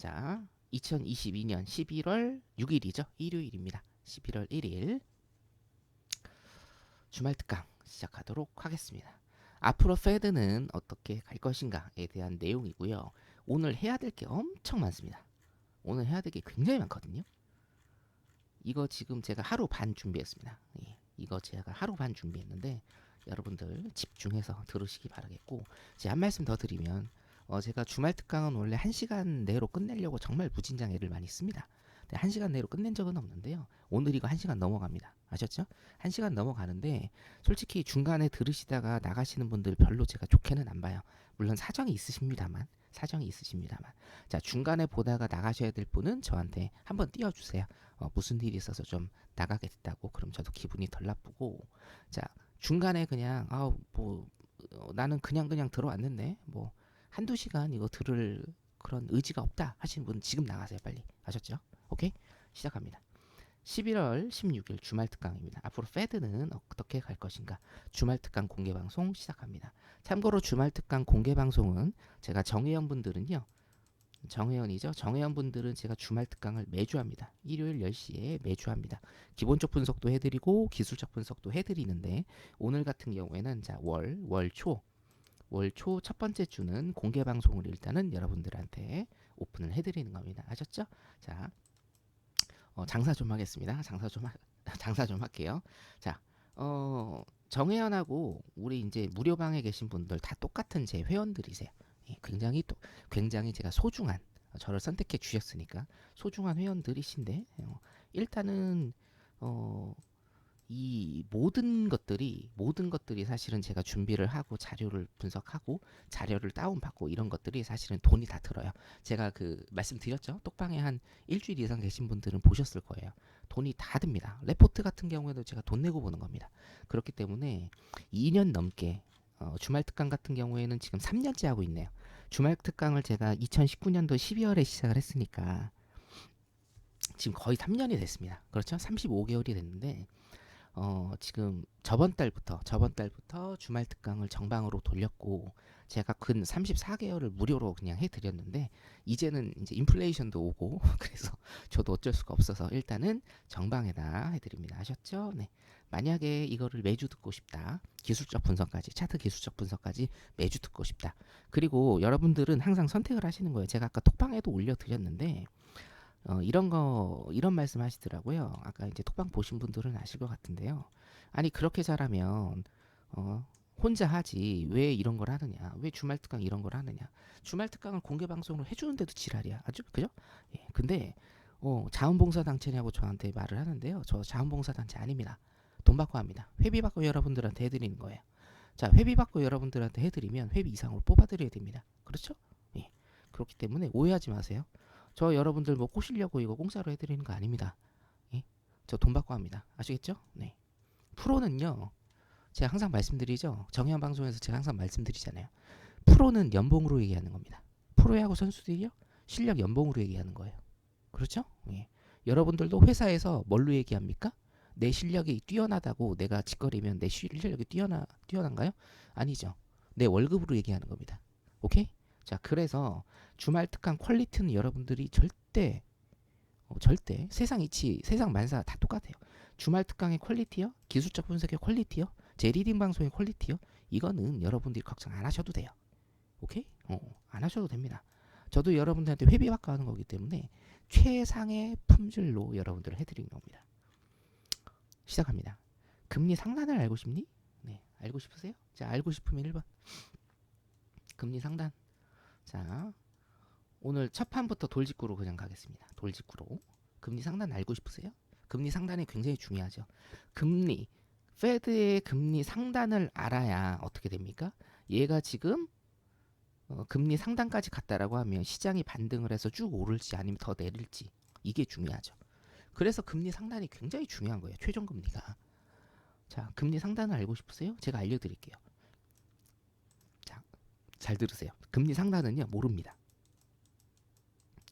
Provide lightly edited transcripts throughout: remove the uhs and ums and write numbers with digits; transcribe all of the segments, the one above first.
자, 2022년 11월 6일이죠. 일요일입니다. 11월 1일 주말 특강 시작하도록 하겠습니다. 앞으로 페드는 어떻게 갈 것인가에 대한 내용이고요. 오늘 해야 될 게 엄청 많습니다. 오늘 해야 될 게 굉장히 많거든요. 이거 지금 제가 하루 반 준비했습니다. 예, 이거 제가 하루 반 준비했는데 여러분들 집중해서 들으시기 바라겠고, 제가 한 말씀 더 드리면 제가 주말 특강은 원래 1시간 내로 끝내려고 정말 무진장 애를 많이 씁니다. 1시간 내로 끝낸 적은 없는데요. 오늘 이거 1시간 넘어갑니다. 아셨죠? 1시간 넘어가는데 솔직히 중간에 들으시다가 나가시는 분들 별로 제가 좋게는 안 봐요. 물론 사정이 있으십니다만. 자, 중간에 보다가 나가셔야 될 분은 저한테 한번 띄워주세요. 무슨 일이 있어서 좀 나가게 됐다고. 그럼 저도 기분이 덜 나쁘고. 자, 중간에 그냥 나는 그냥 들어왔는데 뭐 한두 시간 이거 들을 그런 의지가 없다 하시는 분은 지금 나가세요. 빨리. 아셨죠? 오케이? 시작합니다. 11월 16일 주말 특강입니다. 앞으로 페드는 어떻게 갈 것인가? 주말 특강 공개 방송 시작합니다. 참고로 주말 특강 공개 방송은 제가 정회원 분들은요. 정회원 분들은 제가 주말 특강을 매주 합니다. 일요일 10시에 매주 합니다. 기본적 분석도 해드리고 기술적 분석도 해드리는데, 오늘 같은 경우에는 자, 월 초 첫 번째 주는 공개 방송을 일단은 여러분들한테 오픈을 해드리는 겁니다. 아셨죠? 자, 장사 좀 하겠습니다. 장사 좀 할게요. 자, 정혜연하고 우리 이제 무료방에 계신 분들 다 똑같은 제 회원들이세요. 예, 굉장히 제가 소중한, 저를 선택해 주셨으니까 소중한 회원들이신데, 일단은 이 모든 것들이 사실은 제가 준비를 하고 자료를 분석하고 자료를 다운받고 이런 것들이 사실은 돈이 다 들어요. 제가 말씀드렸죠. 똑방에 한 일주일 이상 계신 분들은 보셨을 거예요. 돈이 다 듭니다. 레포트 같은 경우에도 제가 돈 내고 보는 겁니다. 그렇기 때문에 2년 넘게, 주말 특강 같은 경우에는 지금 3년째 하고 있네요. 주말 특강을 제가 2019년도 12월에 시작을 했으니까 지금 거의 3년이 됐습니다. 그렇죠? 35개월이 됐는데, 지금 저번 달부터 주말 특강을 정방으로 돌렸고, 제가 근 34개월을 무료로 그냥 해드렸는데, 이제는 이제 인플레이션도 오고 그래서 저도 어쩔 수가 없어서 일단은 정방에다 해드립니다. 아셨죠? 네. 만약에 이거를 매주 듣고 싶다, 기술적 분석까지, 차트 기술적 분석까지 매주 듣고 싶다, 그리고 여러분들은 항상 선택을 하시는 거예요. 제가 아까 톡방에도 올려드렸는데, 이런 말씀 하시더라고요. 아까 이제 톡방 보신 분들은 아실 것 같은데요. 아니, 그렇게 잘하면, 혼자 하지, 왜 이런 걸 하느냐, 왜 주말 특강 이런 걸 하느냐. 주말 특강을 공개 방송으로 해주는데도 지랄이야. 아주, 그죠? 예, 근데, 자원봉사단체냐고 저한테 말을 하는데요. 저 자원봉사단체 아닙니다. 돈 받고 합니다. 회비 받고 여러분들한테 해드리는 거예요. 자, 회비 받고 여러분들한테 해드리면 회비 이상으로 뽑아드려야 됩니다. 그렇죠? 예. 그렇기 때문에 오해하지 마세요. 저 여러분들 뭐 꼬시려고 이거 공짜로 해드리는 거 아닙니다. 예? 저 돈 받고 합니다. 아시겠죠? 네. 프로는요, 제가 항상 말씀드리죠. 정현 방송에서 제가 항상 말씀드리잖아요. 프로는 연봉으로 얘기하는 겁니다. 프로야구 선수들이요, 실력 연봉으로 얘기하는 거예요. 그렇죠? 예. 여러분들도 회사에서 뭘로 얘기합니까? 내 실력이 뛰어나다고 내가 짓거리면 내 실력이 뛰어난가요? 아니죠. 내 월급으로 얘기하는 겁니다. 오케이? 자, 그래서 주말 특강 퀄리티는 여러분들이 절대 세상 이치, 세상 만사 다 똑같아요. 주말 특강의 퀄리티요, 기술적 분석의 퀄리티요, 제 리딩 방송의 퀄리티요, 이거는 여러분들이 걱정 안 하셔도 돼요. 오케이? 안 하셔도 됩니다. 저도 여러분들한테 회비 받고 하는 거기 때문에 최상의 품질로 여러분들을 해드리는 겁니다. 시작합니다. 금리 상단을 알고 싶니? 네, 알고 싶으세요? 자, 알고 싶으면 1번. 금리 상단. 자, 오늘 첫 판부터 돌직구로 그냥 가겠습니다. 돌직구로. 금리 상단 알고 싶으세요? 금리 상단이 굉장히 중요하죠. 페드의 금리 상단을 알아야 어떻게 됩니까? 얘가 지금 금리 상단까지 갔다라고 하면 시장이 반등을 해서 쭉 오를지 아니면 더 내릴지, 이게 중요하죠. 그래서 금리 상단이 굉장히 중요한 거예요. 최종 금리가. 자, 금리 상단을 알고 싶으세요? 제가 알려드릴게요. 자, 잘 들으세요. 금리 상단은요, 모릅니다.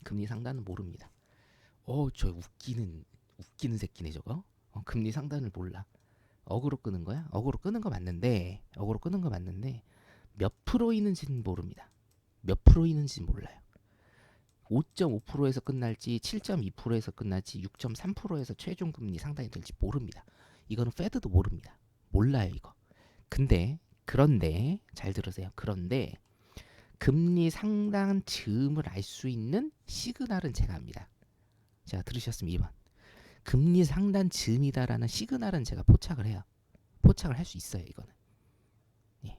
금리 상단은 모릅니다. 저 웃기는 새끼네 저거. 금리 상단을 몰라. 어그로 끄는 거야? 어그로 끄는 거 맞는데 몇 프로이는지는 모릅니다. 몇 프로이는지는 몰라요. 5.5%에서 끝날지 7.2%에서 끝날지 6.3%에서 최종 금리 상단이 될지 모릅니다. 이거는 페드도 모릅니다. 몰라요, 이거. 그런데 잘 들으세요. 그런데 금리 상단 즈음을 알 수 있는 시그널은 제가 합니다. 자, 들으셨으면 2번. 금리 상단 즈음이다라는 시그널은 제가 포착을 해요. 포착을 할 수 있어요, 이거는. 예,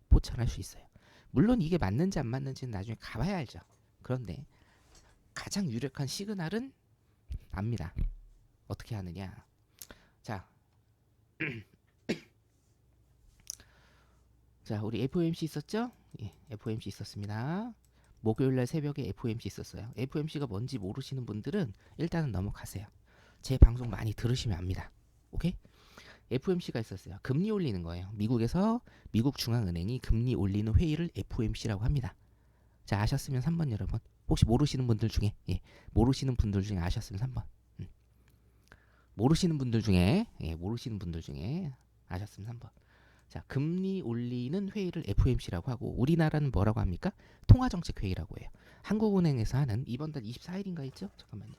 포착을 할 수 있어요. 물론 이게 맞는지 안 맞는지는 나중에 가봐야 알죠. 그런데 가장 유력한 시그널은 압니다. 어떻게 하느냐. 자, 자, 우리 FOMC 있었죠? 예, FOMC 있었습니다. 목요일날 새벽에 FOMC 있었어요. FOMC가 뭔지 모르시는 분들은 일단은 넘어가세요. 제 방송 많이 들으시면 압니다. 오케이? FOMC가 있었어요. 금리 올리는 거예요. 미국에서 미국 중앙은행이 금리 올리는 회의를 FOMC라고 합니다. 자, 아셨으면 3번 여러분. 혹시 모르시는 분들 중에 모르시는 분들 중에 아셨으면 3번. 모르시는 분들 중에 아셨으면 3번. 자, 금리 올리는 회의를 FOMC라고 하고 우리나라는 뭐라고 합니까? 통화정책회의라고 해요. 한국은행에서 하는 이번 달 24일인가 있죠? 잠깐만요.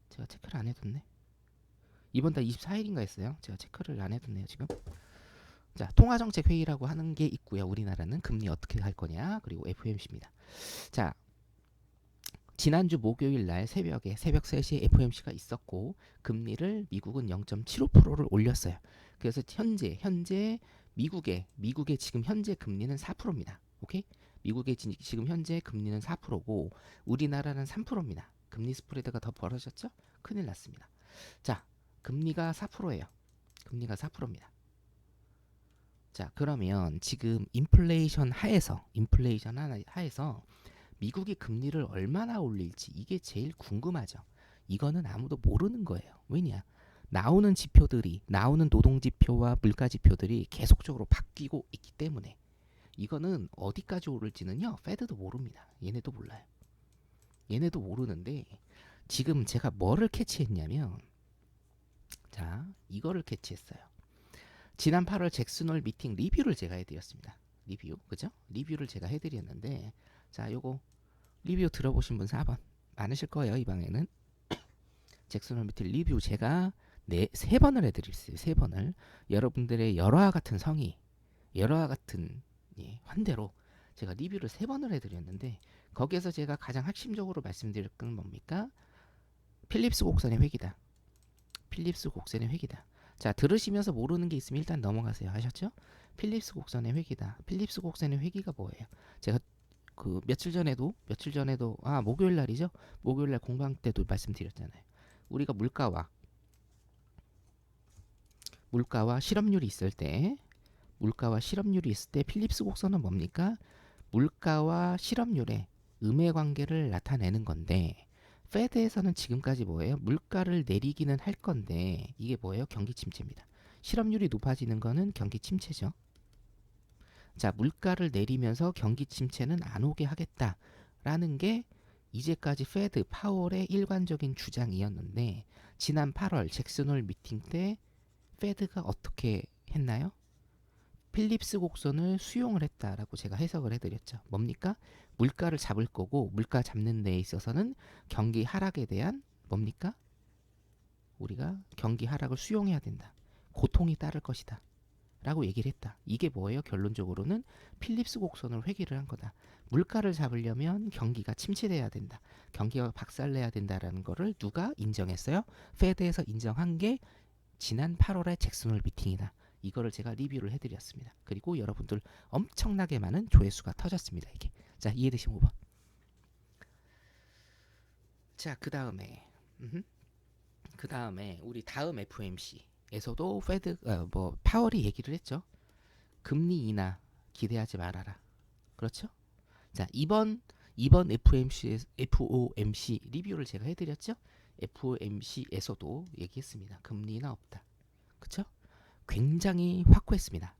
제가 체크를 안 해뒀네. 이번 달 24일인가 했어요. 제가 체크를 안 해뒀네요 지금. 자, 통화정책회의라고 하는 게 있고요. 우리나라는 금리 어떻게 할 거냐 그리고 FOMC입니다. 자, 지난주 목요일 날 새벽 3시에 FOMC가 있었고 금리를 미국은 0.75%를 올렸어요. 그래서 현재 미국의 지금 현재 금리는 4%입니다. 오케이? 미국의 지금 현재 금리는 4%고 우리나라는 3%입니다. 금리 스프레드가 더 벌어졌죠? 큰일 났습니다. 자, 금리가 4%예요. 금리가 4%입니다. 자, 그러면 지금 인플레이션 하에서 미국이 금리를 얼마나 올릴지 이게 제일 궁금하죠. 이거는 아무도 모르는 거예요. 왜냐? 나오는 노동 지표와 물가 지표들이 계속적으로 바뀌고 있기 때문에 이거는 어디까지 오를지는요. 페드도 모릅니다. 얘네도 몰라요. 얘네도 모르는데 지금 제가 뭐를 캐치했냐면 자, 이거를 캐치했어요. 지난 8월 잭슨홀 미팅 리뷰를 제가 해드렸습니다. 그죠? 리뷰를 제가 해드렸는데 자, 요거 리뷰 들어보신 분 4번 많으실 거예요. 이 방에는 잭슨홀 미팅 리뷰 제가 3번을 해드렸어요. 3번을 여러분들의 열화와 같은 성의, 열화와 같은 환대로 제가 리뷰를 3번을 해드렸는데 거기에서 제가 가장 핵심적으로 말씀드릴 건 뭡니까? 필립스 곡선의 회기다. 필립스 곡선의 회기다. 자, 들으시면서 모르는 게 있으면 일단 넘어가세요. 하셨죠? 필립스 곡선의 회기다. 필립스 곡선의 회기가 뭐예요? 제가 그 며칠 전에도 목요일 날이죠. 목요일 날 공방 때도 말씀드렸잖아요. 우리가 물가와 실업률이 있을 때 필립스 곡선은 뭡니까? 물가와 실업률의 음의 관계를 나타내는 건데 페드에서는 지금까지 뭐예요? 물가를 내리기는 할 건데 이게 뭐예요? 경기 침체입니다. 실업률이 높아지는 거는 경기 침체죠. 자, 물가를 내리면서 경기 침체는 안 오게 하겠다라는 게 이제까지 페드 파월의 일관적인 주장이었는데 지난 8월 잭슨홀 미팅 때 페드가 어떻게 했나요? 필립스 곡선을 수용을 했다라고 제가 해석을 해드렸죠. 뭡니까? 물가를 잡을 거고 물가 잡는 데 있어서는 경기 하락에 대한 뭡니까? 우리가 경기 하락을 수용해야 된다. 고통이 따를 것이다. 라고 얘기를 했다. 이게 뭐예요? 결론적으로는 필립스 곡선을 회귀를 한 거다. 물가를 잡으려면 경기가 침체돼야 된다. 경기가 박살내야 된다라는 거를 누가 인정했어요? 페드에서 인정한 게 지난 8월의 잭슨홀 미팅이다. 이거를 제가 리뷰를 해드렸습니다. 그리고 여러분들 엄청나게 많은 조회수가 터졌습니다. 이게. 자, 이해되시면 5번. 자, 그 다음에 우리 다음 FOMC에서도 파월이 얘기를 했죠. 금리 인하 기대하지 말아라. 그렇죠? 자, 이번 FOMC 리뷰를 제가 해드렸죠. FOMC에서도 얘기했습니다. 금리 인하 없다. 그렇죠? 굉장히 확고했습니다.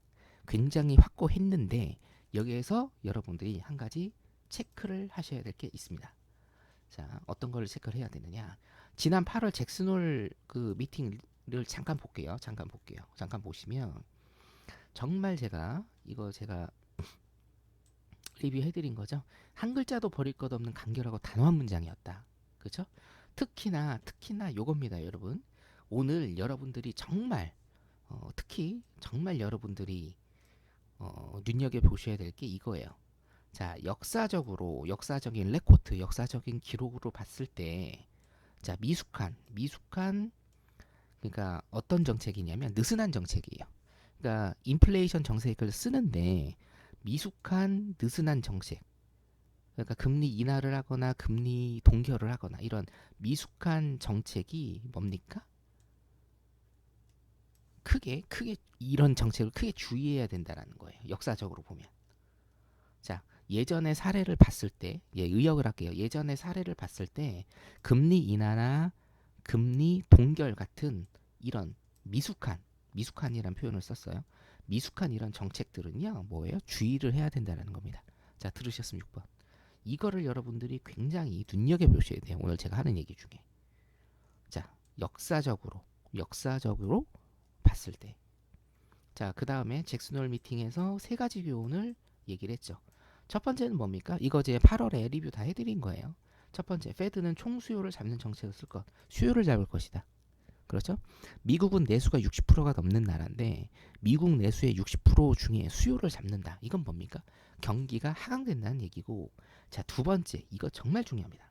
굉장히 확고했는데 여기에서 여러분들이 한 가지 체크를 하셔야 될 게 있습니다. 자, 어떤 걸 체크를 해야 되느냐? 지난 8월 잭슨홀 그 미팅을 잠깐 볼게요. 잠깐 보시면 정말 제가 리뷰해드린 거죠. 한 글자도 버릴 것 없는 간결하고 단호한 문장이었다. 그죠? 특히나 요겁니다, 여러분. 오늘 여러분들이 정말 특히 정말 여러분들이 눈여겨 보셔야 될 게 이거예요. 자, 역사적인 레코트, 역사적인 기록으로 봤을 때, 자, 미숙한, 그러니까 어떤 정책이냐면 느슨한 정책이에요. 그러니까 인플레이션 정책을 쓰는데 미숙한 느슨한 정책. 그러니까 금리 인하를 하거나 금리 동결을 하거나 이런 미숙한 정책이 뭡니까? 크게 이런 정책을 크게 주의해야 된다라는 거예요. 역사적으로 보면. 자, 예전의 사례를 봤을 때, 의역을 할게요. 예전의 사례를 봤을 때 금리 인하나 금리 동결 같은 이런 미숙한이라는 표현을 썼어요. 미숙한 이런 정책들은요, 뭐예요? 주의를 해야 된다는 겁니다. 자, 들으셨으면 6번. 이거를 여러분들이 굉장히 눈여겨보셔야 돼요. 오늘 제가 하는 얘기 중에. 자, 역사적으로 봤을 때. 자, 그 다음에 잭슨홀 미팅에서 세 가지 교훈을 얘기를 했죠. 첫 번째는 뭡니까? 이거 제 8월에 리뷰 다 해드린 거예요. 첫 번째, 페드는 총수요를 잡는 정책을 쓸 것. 수요를 잡을 것이다. 그렇죠? 미국은 내수가 60%가 넘는 나라인데 미국 내수의 60% 중에 수요를 잡는다. 이건 뭡니까? 경기가 하강된다는 얘기고. 자, 두 번째, 이거 정말 중요합니다.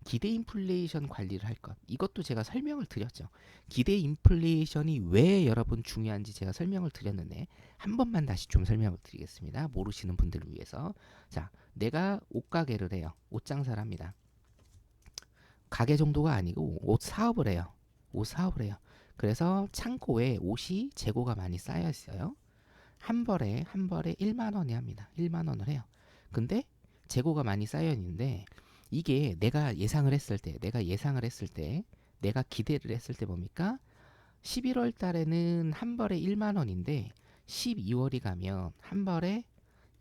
기대 인플레이션 관리를 할 것. 이것도 제가 설명을 드렸죠. 기대 인플레이션이 왜 여러분 중요한지 제가 설명을 드렸는데 한 번만 다시 좀 설명을 드리겠습니다. 모르시는 분들을 위해서. 자, 내가 옷가게를 해요. 옷 장사를 합니다. 가게 정도가 아니고 옷 사업을 해요. 옷 사업을 해요. 그래서 창고에 옷이 재고가 많이 쌓여 있어요. 한 벌에 1만 원에 합니다. 1만 원을 해요. 근데 재고가 많이 쌓여 있는데 이게 내가 예상을 했을 때 내가 기대를 했을 때 뭡니까? 11월 달에는 한 벌에 1만 원인데 12월이 가면 한 벌에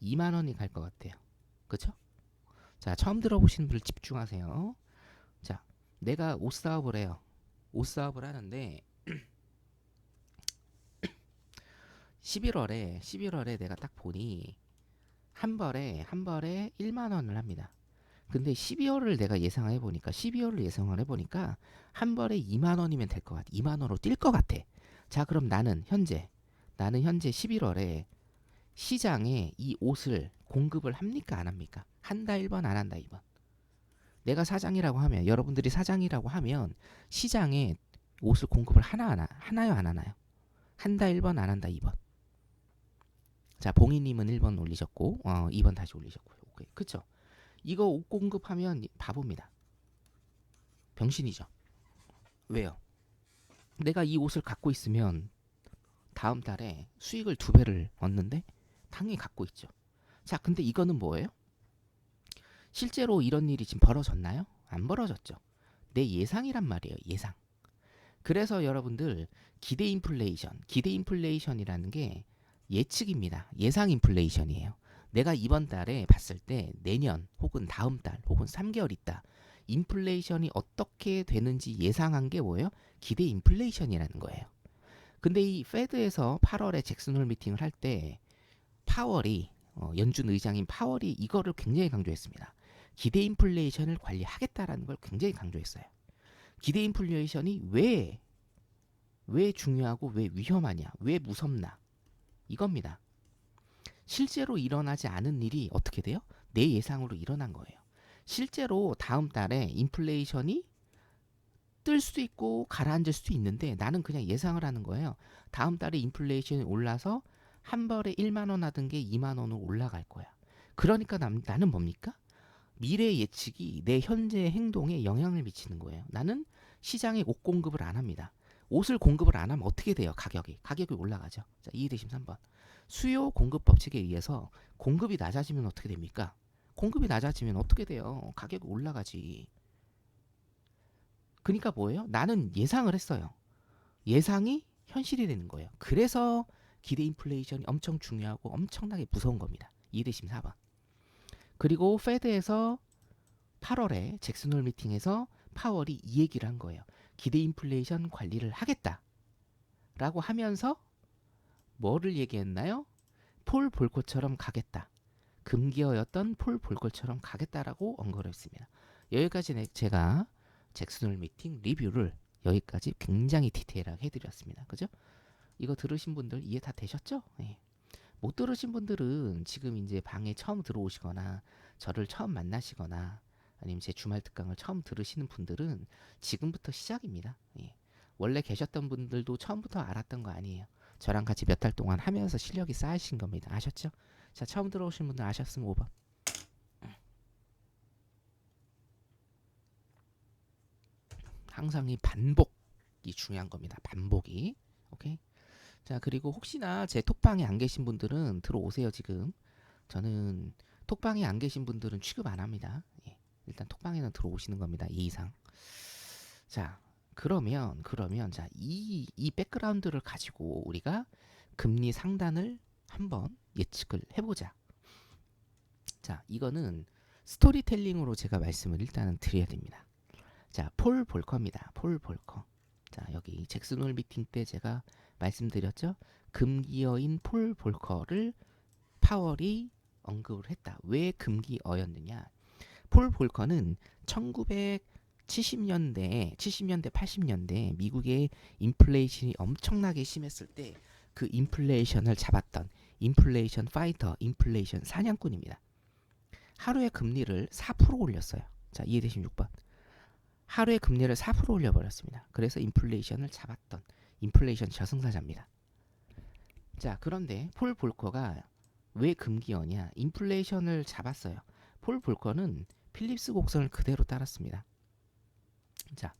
2만 원이 갈 것 같아요. 그렇죠? 자, 처음 들어보시는 분들 집중하세요. 자, 내가 옷 사업을 해요. 옷 사업을 하는데 11월에 내가 딱 보니 한 벌에 1만 원을 합니다. 근데 12월을 예상을 해보니까 한 벌에 2만 원이면 될 것 같아. 2만 원으로 뛸 것 같아. 자, 그럼 나는 현재 11월에 시장에 이 옷을 공급을 합니까 안 합니까? 한다 1번 안 한다 2번. 내가 사장이라고 하면 여러분들이 사장이라고 하면 시장에 옷을 공급을 하나요 안 하나요? 한다 1번 안 한다 2번. 자, 봉이님은 1번 올리셨고 2번 다시 올리셨고요. 오케이. 그쵸? 이거 옷 공급하면 바보입니다. 병신이죠. 왜요? 내가 이 옷을 갖고 있으면 다음 달에 수익을 2배를 얻는데 당연히 갖고 있죠. 자, 근데 이거는 뭐예요? 실제로 이런 일이 지금 벌어졌나요? 안 벌어졌죠. 내 예상이란 말이에요. 예상. 그래서 여러분들 기대 인플레이션이라는 게 예측입니다. 예상 인플레이션이에요. 내가 이번 달에 봤을 때 내년 혹은 다음 달 혹은 3개월 있다. 인플레이션이 어떻게 되는지 예상한 게 뭐예요? 기대 인플레이션이라는 거예요. 근데 이 페드에서 8월에 잭슨홀 미팅을 할 때 파월이 연준 의장인 파월이 이거를 굉장히 강조했습니다. 기대 인플레이션을 관리하겠다라는 걸 굉장히 강조했어요. 기대 인플레이션이 왜 중요하고 왜 위험하냐, 왜 무섭나 이겁니다. 실제로 일어나지 않은 일이 어떻게 돼요? 내 예상으로 일어난 거예요. 실제로 다음 달에 인플레이션이 뜰 수도 있고 가라앉을 수도 있는데 나는 그냥 예상을 하는 거예요. 다음 달에 인플레이션이 올라서 한 벌에 1만 원 하던 게 2만 원으로 올라갈 거야. 그러니까 나는 뭡니까? 미래 예측이 내 현재 행동에 영향을 미치는 거예요. 나는 시장에 옷 공급을 안 합니다. 옷을 공급을 안 하면 어떻게 돼요? 가격이 올라가죠. 자, 이해되시면 3번. 수요 공급 법칙에 의해서 공급이 낮아지면 어떻게 됩니까? 공급이 낮아지면 어떻게 돼요? 가격이 올라가지. 그러니까 뭐예요? 나는 예상을 했어요. 예상이 현실이 되는 거예요. 그래서 기대 인플레이션이 엄청 중요하고 엄청나게 무서운 겁니다. 이해되시면 4번. 그리고 페드에서 8월에 잭슨홀 미팅에서 파월이 이 얘기를 한 거예요. 기대 인플레이션 관리를 하겠다라고 하면서 뭐를 얘기했나요? 폴 볼코처럼 가겠다. 금기어였던 폴 볼커처럼 가겠다라고 언급을 했습니다. 여기까지 제가 잭슨 홀 미팅 리뷰를 여기까지 굉장히 디테일하게 해드렸습니다. 그죠? 이거 들으신 분들 이해 다 되셨죠? 네. 못 들으신 분들은 지금 이제 방에 처음 들어오시거나 저를 처음 만나시거나 아니면 제 주말 특강을 처음 들으시는 분들은 지금부터 시작입니다. 예. 원래 계셨던 분들도 처음부터 알았던 거 아니에요. 저랑 같이 몇 달 동안 하면서 실력이 쌓이신 겁니다. 아셨죠? 자, 처음 들어오신 분들 아셨으면 5번. 항상 이 반복이 중요한 겁니다. 반복이. 오케이? 자, 그리고 혹시나 제 톡방에 안 계신 분들은 들어오세요. 지금 저는 톡방에 안 계신 분들은 취급 안 합니다. 예. 일단 톡방에는 들어오시는 겁니다. 이 이상. 자, 그러면 자, 이 백그라운드를 가지고 우리가 금리 상단을 한번 예측을 해보자. 자, 이거는 스토리텔링으로 제가 말씀을 일단은 드려야 됩니다. 자, 폴 볼커입니다. 폴 볼커. 자, 여기 잭슨 홀 미팅 때 제가 말씀드렸죠. 금기어인 폴 볼커를 파월이 언급을 했다. 왜 금기어였느냐? 폴 볼커는 1970년대, 80년대 미국의 인플레이션이 엄청나게 심했을 때 그 인플레이션을 잡았던 인플레이션 파이터, 인플레이션 사냥꾼입니다. 하루에 금리를 4% 올렸어요. 자, 이해되신 6번. 하루에 금리를 4% 올려버렸습니다. 그래서 인플레이션을 잡았던 인플레이션 저승사자입니다. 자, 그런데 폴 볼커가 왜 금기어냐? 인플레이션을 잡았어요. 폴 볼커는 필립스 곡선을 그대로 따랐습니다. 자,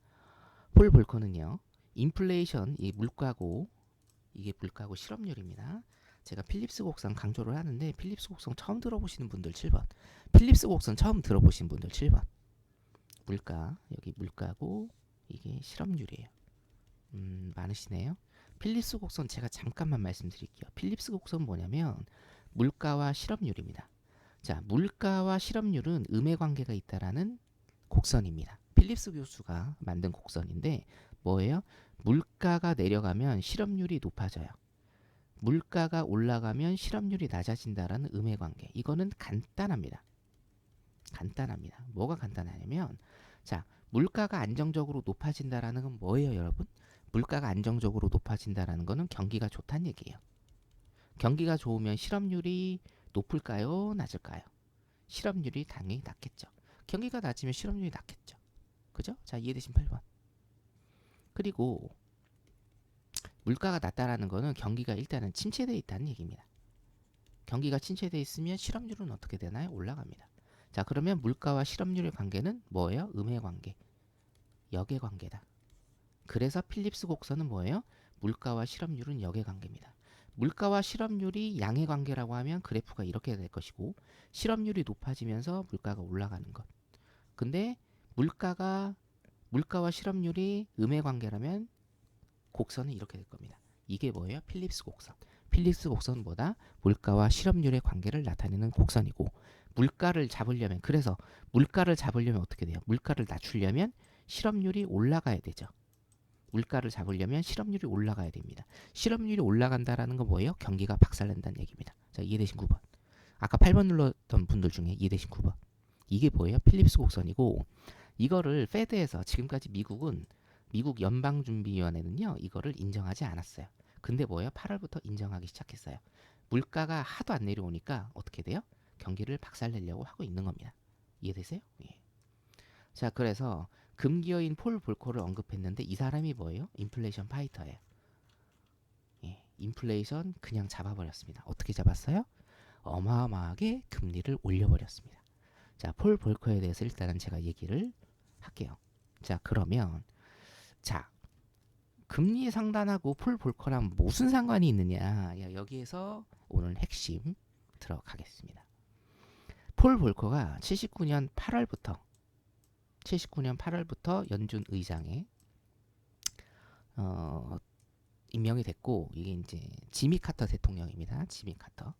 폴 볼커는요. 인플레이션, 이 물가고 이게 물가고 실업률입니다. 제가 필립스 곡선 강조를 하는데 필립스 곡선 처음 들어보시는 분들 7번. 필립스 곡선 처음 들어보신 분들 7번. 물가, 여기 물가고 이게 실업률이에요. 많으시네요. 필립스 곡선 제가 잠깐만 말씀드릴게요. 필립스 곡선 뭐냐면 물가와 실업률입니다. 자, 물가와 실업률은 음의 관계가 있다라는 곡선입니다. 필립스 교수가 만든 곡선인데 뭐예요? 물가가 내려가면 실업률이 높아져요. 물가가 올라가면 실업률이 낮아진다라는 음의 관계. 이거는 간단합니다. 간단합니다. 뭐가 간단하냐면 자, 물가가 안정적으로 높아진다라는 건 뭐예요, 여러분? 물가가 안정적으로 높아진다라는 거는 경기가 좋다는 얘기예요. 경기가 좋으면 실업률이 높을까요? 낮을까요? 실업률이 당연히 낮겠죠. 경기가 낮으면 실업률이 낮겠죠. 그죠? 자, 이해되신 8번. 그리고 물가가 낮다라는 거는 경기가 일단은 침체되어 있다는 얘기입니다. 경기가 침체되어 있으면 실업률은 어떻게 되나요? 올라갑니다. 자, 그러면 물가와 실업률의 관계는 뭐예요? 음의 관계, 역의 관계다. 그래서 필립스 곡선은 뭐예요? 물가와 실업률은 역의 관계입니다. 물가와 실업률이 양의 관계라고 하면 그래프가 이렇게 될 것이고 실업률이 높아지면서 물가가 올라가는 것. 근데 물가와 실업률이 음의 관계라면 곡선은 이렇게 될 겁니다. 이게 뭐예요? 필립스 곡선. 필립스 곡선은 뭐다? 물가와 실업률의 관계를 나타내는 곡선이고 물가를 잡으려면 그래서 물가를 잡으려면 어떻게 돼요? 물가를 낮추려면 실업률이 올라가야 되죠. 물가를 잡으려면 실업률이 올라가야 됩니다. 실업률이 올라간다라는 건 뭐예요? 경기가 박살난다는 얘기입니다. 자, 이해되신 9번. 아까 8번 눌렀던 분들 중에 이해되신 9번. 이게 뭐예요? 필립스 곡선이고 이거를 페드에서 지금까지 미국 연방준비위원회는요. 이거를 인정하지 않았어요. 근데 뭐예요? 8월부터 인정하기 시작했어요. 물가가 하도 안 내려오니까 어떻게 돼요? 경기를 박살내려고 하고 있는 겁니다. 이해되세요? 예. 자, 그래서 금기어인 폴 볼커를 언급했는데 이 사람이 뭐예요? 인플레이션 파이터예요. 예, 인플레이션 그냥 잡아버렸습니다. 어떻게 잡았어요? 어마어마하게 금리를 올려버렸습니다. 자, 폴 볼커에 대해서 일단은 제가 얘기를 할게요. 자, 그러면 자, 금리 상단하고 폴 볼커랑 무슨 상관이 있느냐? 여기에서 오늘 핵심 들어가겠습니다. 폴 볼커가 79년 8월부터 연준 의장에 임명이 됐고 이게 이제 지미 카터 대통령입니다. 지미 카터.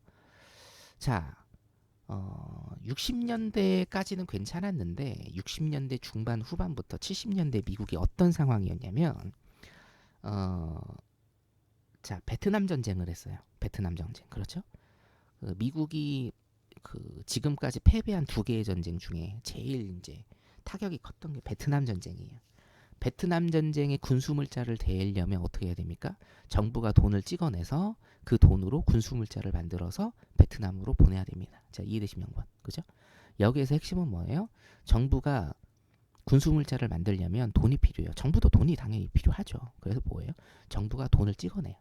자, 60년대까지는 괜찮았는데 60년대 중반 후반부터 70년대 미국이 어떤 상황이었냐면 자, 베트남 전쟁을 했어요. 베트남 전쟁. 그렇죠? 미국이 그 지금까지 패배한 두 개의 전쟁 중에 제일 이제 타격이 컸던 게 베트남 전쟁이에요. 베트남 전쟁의 군수물자를 대려면 어떻게 해야 됩니까? 정부가 돈을 찍어내서 그 돈으로 군수물자를 만들어서 베트남으로 보내야 됩니다. 자, 이해되시면 번 그죠? 여기에서 핵심은 뭐예요? 정부가 군수물자를 만들려면 돈이 필요해요. 정부도 돈이 당연히 필요하죠. 그래서 뭐예요? 정부가 돈을 찍어내요.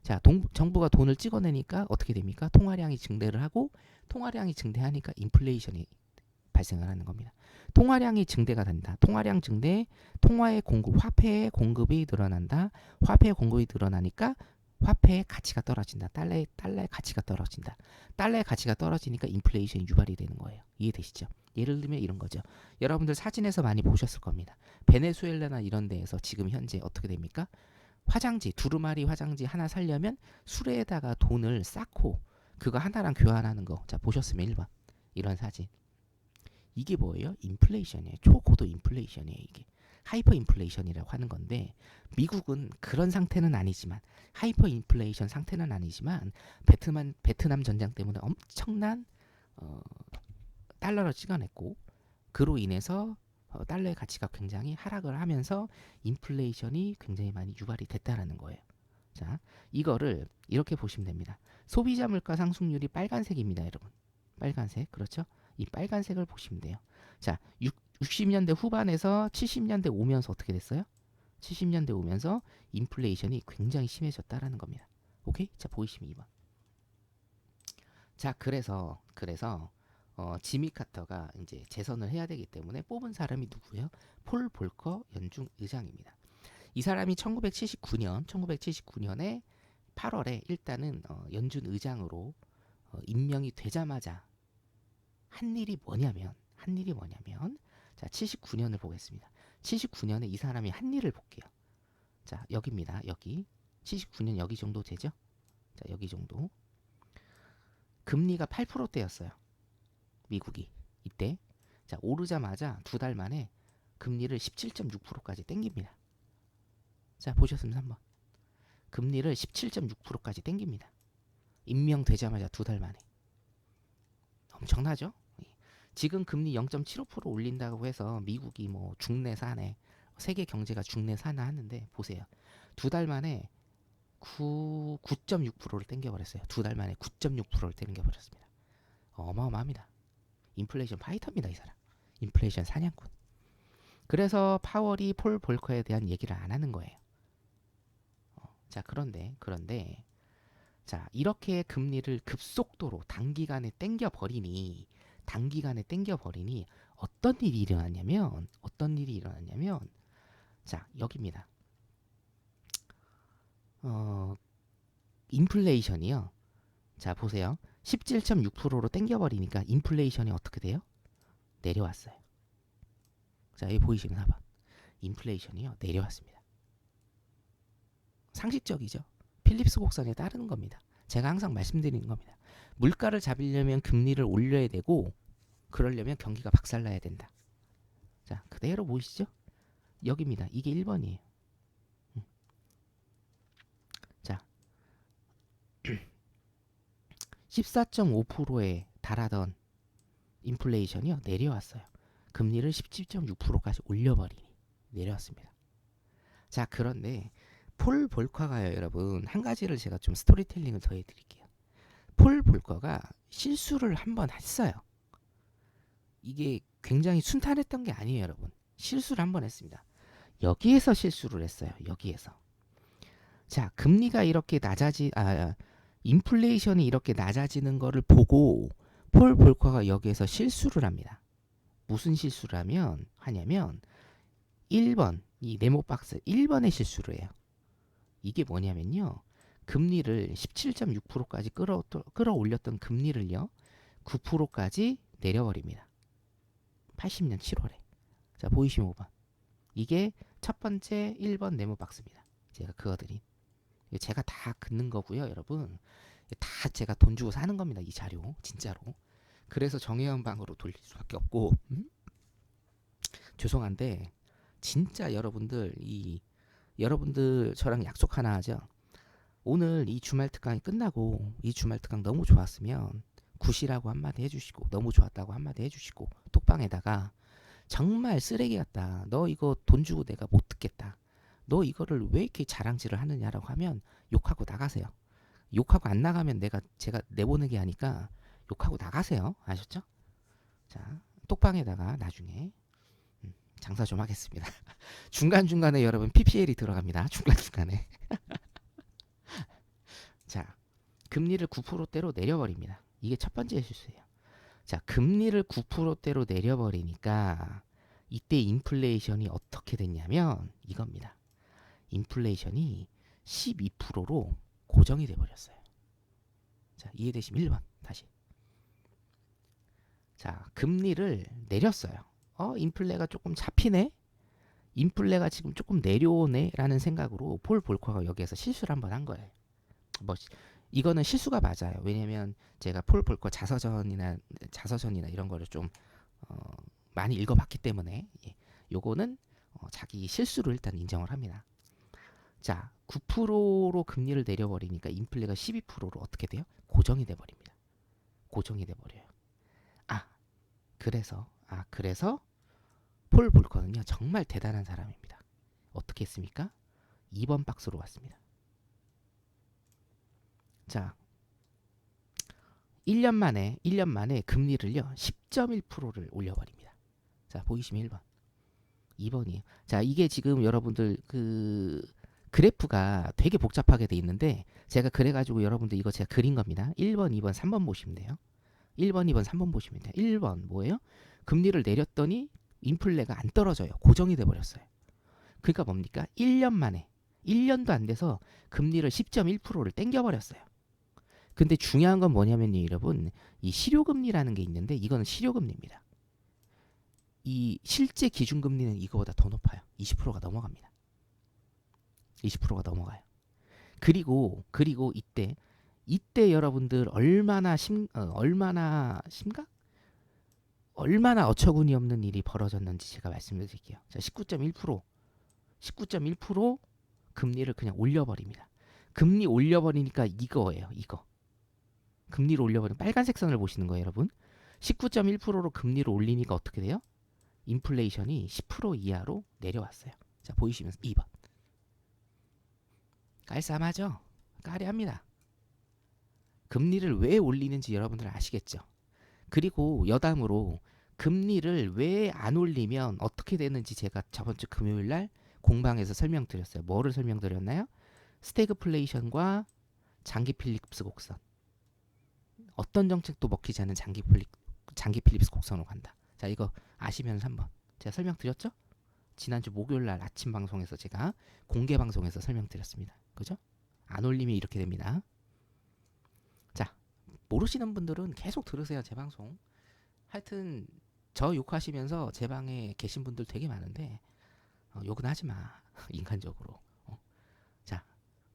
자, 정부가 돈을 찍어내니까 어떻게 됩니까? 통화량이 증대를 하고 통화량이 증대하니까 인플레이션이 발생을 하는 겁니다. 통화량이 증대가 된다. 통화량 증대, 통화의 공급, 화폐의 공급이 늘어난다. 화폐의 공급이 늘어나니까 화폐의 가치가 떨어진다. 달러의 가치가 떨어진다. 달러의 가치가 떨어지니까 인플레이션이 유발이 되는 거예요. 이해되시죠? 예를 들면 이런 거죠. 여러분들 사진에서 많이 보셨을 겁니다. 베네수엘라나 이런 데에서 지금 현재 어떻게 됩니까? 화장지, 두루마리 화장지 하나 살려면 수레에다가 돈을 쌓고 그거 하나랑 교환하는 거. 자, 보셨으면 1번. 이런 사진. 이게 뭐예요? 인플레이션이에요. 초고도 인플레이션이에요. 이게 하이퍼 인플레이션이라고 하는 건데 미국은 그런 상태는 아니지만 하이퍼 인플레이션 상태는 아니지만 베트남 전쟁 때문에 엄청난 달러를 찍어냈고 그로 인해서 달러의 가치가 굉장히 하락을 하면서 인플레이션이 굉장히 많이 유발이 됐다라는 거예요. 자, 이거를 이렇게 보시면 됩니다. 소비자 물가 상승률이 빨간색입니다, 여러분. 빨간색, 그렇죠? 이 빨간색을 보시면 돼요. 자, 60년대 후반에서 70년대 오면서 어떻게 됐어요? 70년대 오면서 인플레이션이 굉장히 심해졌다라는 겁니다. 오케이? 자, 보이시면 2번. 자, 그래서 지미 카터가 이제 재선을 해야 되기 때문에 뽑은 사람이 누구예요? 폴 볼커 연중 의장입니다. 이 사람이 1979년에 8월에 일단은 연준 의장으로 임명이 되자마자 한 일이 뭐냐면 자, 79년을 보겠습니다. 79년에 이 사람이 한 일을 볼게요. 자, 여기입니다. 여기 79년 여기 정도 되죠? 자, 여기 정도. 금리가 8%대였어요. 미국이 이때. 자, 오르자마자 두 달 만에 금리를 17.6%까지 땡깁니다. 자, 보셨으면 3번. 금리를 17.6%까지 땡깁니다. 임명되자마자 두 달 만에. 엄청나죠? 지금 금리 0.75% 올린다고 해서 미국이 뭐 중내사네, 세계 경제가 중내사나 하는데 보세요. 두 달 만에 9.6%를 땡겨버렸어요. 두 달 만에 9.6%를 땡겨버렸습니다. 어마어마합니다. 인플레이션 파이터입니다, 이 사람. 인플레이션 사냥꾼. 그래서 파월이 폴 볼커에 대한 얘기를 안 하는 거예요. 자, 그런데 자, 이렇게 금리를 급속도로 단기간에 땡겨버리니 어떤 일이 일어났냐면 자, 여기입니다. 인플레이션이요. 자, 보세요. 17.6%로 땡겨버리니까 인플레이션이 어떻게 돼요? 내려왔어요. 자, 여기 보이시면 4번. 인플레이션이요. 내려왔습니다. 상식적이죠. 필립스 곡선에 따르는 겁니다. 제가 항상 말씀드리는 겁니다. 물가를 잡으려면 금리를 올려야 되고 그러려면 경기가 박살나야 된다. 자, 그대로 보이시죠? 여기입니다. 이게 1번이에요. 자, 14.5%에 달하던 인플레이션이요. 내려왔어요. 금리를 17.6%까지 올려버리니 내려왔습니다. 자, 그런데 폴 볼커가요, 여러분. 한 가지를 제가 좀 스토리텔링을 더 해드릴게요. 폴 볼커가 실수를 한번 했어요. 이게 굉장히 순탄했던 게 아니에요, 여러분. 실수를 한번 했습니다. 여기에서 실수를 했어요. 여기에서. 자, 금리가 이렇게 인플레이션이 이렇게 낮아지는 거를 보고 폴 볼커가 여기에서 실수를 합니다. 무슨 실수를 하냐면 1번, 이 네모박스 1번의 실수를 해요. 이게 뭐냐면요. 금리를 17.6%까지 끌어올렸던 금리를요. 9%까지 내려버립니다. 80년 7월에. 자, 보이시면 5번. 이게 첫 번째 1번 네모박스입니다. 제가 그어드린. 제가 다 긋는 거고요, 여러분. 다 제가 돈 주고 사는 겁니다, 이 자료. 진짜로. 그래서 정혜원 방으로 돌릴 수밖에 없고 죄송한데 진짜 여러분들 저랑 약속 하나 하죠. 오늘 이 주말 특강이 끝나고 이 주말 특강 너무 좋았으면 굿이라고 한마디 해주시고 너무 좋았다고 한마디 해주시고 톡방에다가 정말 쓰레기 같다. 너 이거 돈 주고 내가 못 듣겠다. 너 이거를 왜 이렇게 자랑질을 하느냐라고 하면 욕하고 나가세요. 욕하고 안 나가면 제가 내보내게 하니까 욕하고 나가세요. 아셨죠? 자, 톡방에다가 나중에 장사 좀 하겠습니다. 중간중간에 여러분 PPL이 들어갑니다. 중간중간에. 자, 금리를 9%대로 내려버립니다. 이게 첫 번째 실수예요. 자, 금리를 9%대로 내려버리니까 이때 인플레이션이 어떻게 됐냐면 이겁니다. 인플레이션이 12%로 고정이 돼버렸어요. 자, 이해되시면 1번 다시. 자, 금리를 내렸어요. 인플레가 조금 잡히네? 인플레가 지금 조금 내려오네? 라는 생각으로 폴 볼커가 여기에서 실수를 한번 한 거예요. 이거는 실수가 맞아요. 왜냐면 제가 폴 볼커 자서전이나 이런 거를 좀 많이 읽어봤기 때문에 요거는 자기 실수를 일단 인정을 합니다. 자, 9%로 금리를 내려버리니까 인플레가 12%로 어떻게 돼요? 고정이 돼버립니다. 고정이 돼버려요. 그래서 폴 볼커는요 정말 대단한 사람입니다. 어떻게 했습니까? 2번 박스로 왔습니다. 자, 1년 만에 금리를요 10.1%를 올려버립니다. 자, 보이시면 1번, 2번이에요. 자, 이게 지금 여러분들 그래프가 되게 복잡하게 돼 있는데 제가 그래가지고 여러분들 이거 제가 그린 겁니다. 1번, 2번, 3번 보시면 돼요. 1번, 2번, 3번 보시면 돼요. 1번 뭐예요? 금리를 내렸더니 인플레가 안 떨어져요. 고정이 돼버렸어요. 그러니까 뭡니까? 1년도 안 돼서 금리를 10.1%를 땡겨버렸어요. 근데 중요한 건 뭐냐면요, 여러분. 이 실효금리라는 게 있는데 이거는 실효금리입니다. 이 실제 기준금리는 이거보다 더 높아요. 20%가 넘어갑니다. 20%가 넘어가요. 그리고 이때 여러분들 얼마나 어처구니 없는 일이 벌어졌는지 제가 말씀을 드릴게요. 자, 19.1% 금리를 그냥 올려버립니다. 금리 올려버리니까 이거예요. 이거. 금리를 올려버리면 빨간색 선을 보시는 거예요, 여러분. 19.1%로 금리를 올리니까 어떻게 돼요? 인플레이션이 10% 이하로 내려왔어요. 자, 보이시면 2번. 깔쌈하죠? 까리합니다. 금리를 왜 올리는지 여러분들 아시겠죠? 그리고 여담으로 금리를 왜 안 올리면 어떻게 되는지 제가 저번 주 금요일 날 공방에서 설명드렸어요. 뭐를 설명드렸나요? 스태그플레이션과 장기 필립스 곡선. 어떤 정책도 먹히지 않는 장기 필립스 곡선으로 간다. 자, 이거 아시면 3번. 제가 설명드렸죠? 지난주 목요일 날 아침 방송에서 제가 공개 방송에서 설명드렸습니다. 그죠? 안 올리면 이렇게 됩니다. 자, 모르시는 분들은 계속 들으세요, 제 방송. 하여튼 저 욕하시면서 제 방에 계신 분들 되게 많은데 욕은 하지 마. 인간적으로. 자,